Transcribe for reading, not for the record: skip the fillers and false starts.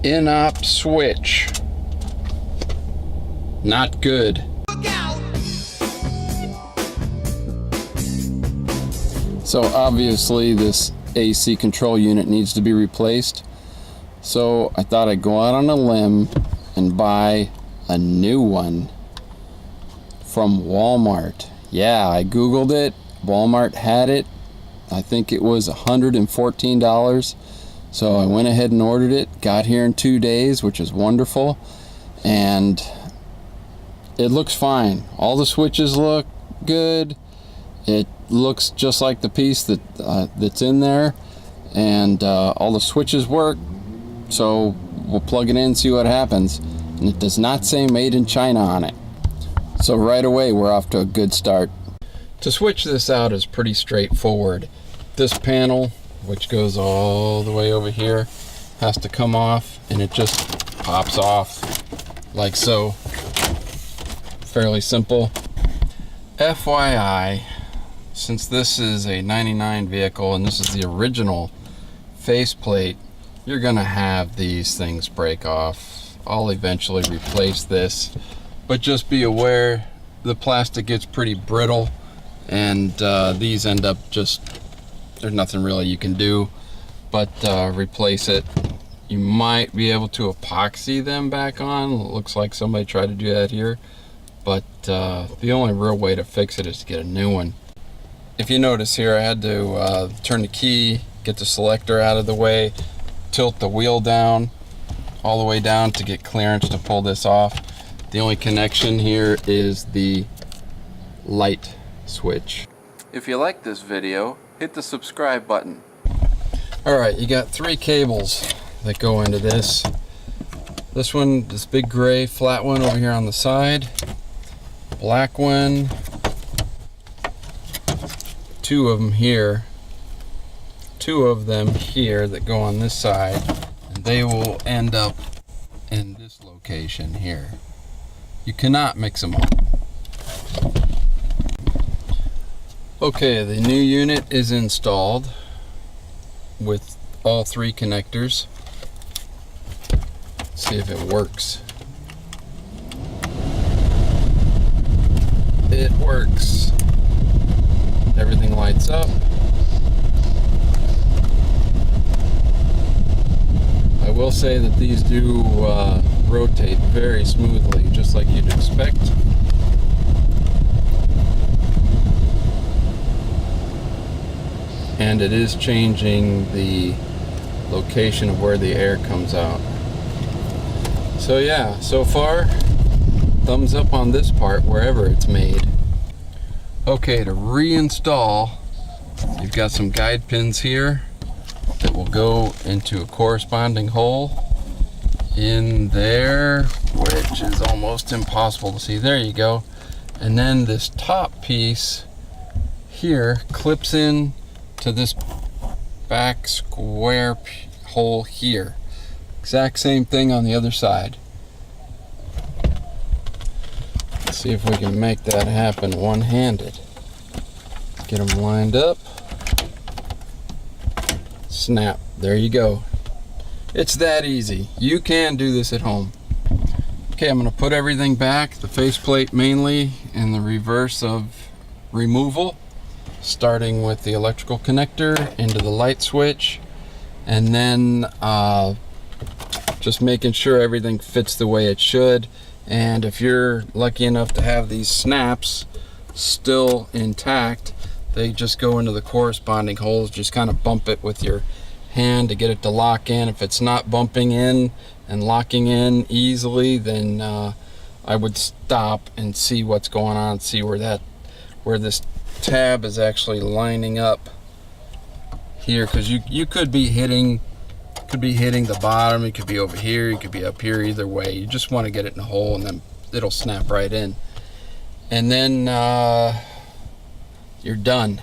in-op switch. Not good. So obviously this AC control unit needs to be replaced. So I thought I'd go out on a limb and buy a new one from Walmart. Yeah, I Googled it. Walmart had it. I think it was $114. So I went ahead and ordered it. Got here in 2 days, which is wonderful. And it looks fine. All the switches look good. It looks just like the piece that's in there. And all the switches work. So we'll plug it in and see what happens. And it does not say made in China on it. So right away we're off to a good start. To switch this out is pretty straightforward. This panel, which goes all the way over here, has to come off, and it just pops off like so. Fairly simple. FYI, since this is a 99 vehicle and this is the original faceplate, you're gonna have these things break off. I'll eventually replace this, but just be aware the plastic gets pretty brittle, and these end up just, there's nothing really you can do but replace it. You might be able to epoxy them back on. It looks like somebody tried to do that here, but the only real way to fix it is to get a new one. If you notice here, I had to turn the key, get the selector out of the way, tilt the wheel down all the way down to get clearance to pull this off. The only connection here is the light switch. If you like this video, hit the subscribe button. Alright, you got 3 cables that go into this. This one, this big gray flat one over here on the side. Black one. 2 of them here. 2 of them here that go on this side. And they will end up in this location here. You cannot mix them up. Okay, the new unit is installed with all 3 connectors. Let's see if it works. It works. Everything lights up. I will say that these do rotate very smoothly, just like you'd expect. And it is changing the location of where the air comes out. So yeah, so far, thumbs up on this part wherever it's made. Okay, to reinstall, you've got some guide pins here that will go into a corresponding hole in there, which is almost impossible to see. There you go. And then this top piece here clips in to this back square hole here. Exact same thing on the other side. Let's see if we can make that happen one-handed. Get them lined up. Snap. There you go. It's that easy. You can do this at home. Okay, I'm going to put everything back, the faceplate mainly in the reverse of removal, starting with the electrical connector into the light switch, and then just making sure everything fits the way it should. And if you're lucky enough to have these snaps still intact, they just go into the corresponding holes. Just kind of bump it with your hand to get it to lock in. If it's not bumping in and locking in easily, then I would stop and see what's going on, see where this tab is actually lining up here, because you could be hitting the bottom. It could be over here, it could be up here. Either way, you just want to get it in a hole, and then it'll snap right in, and then you're done.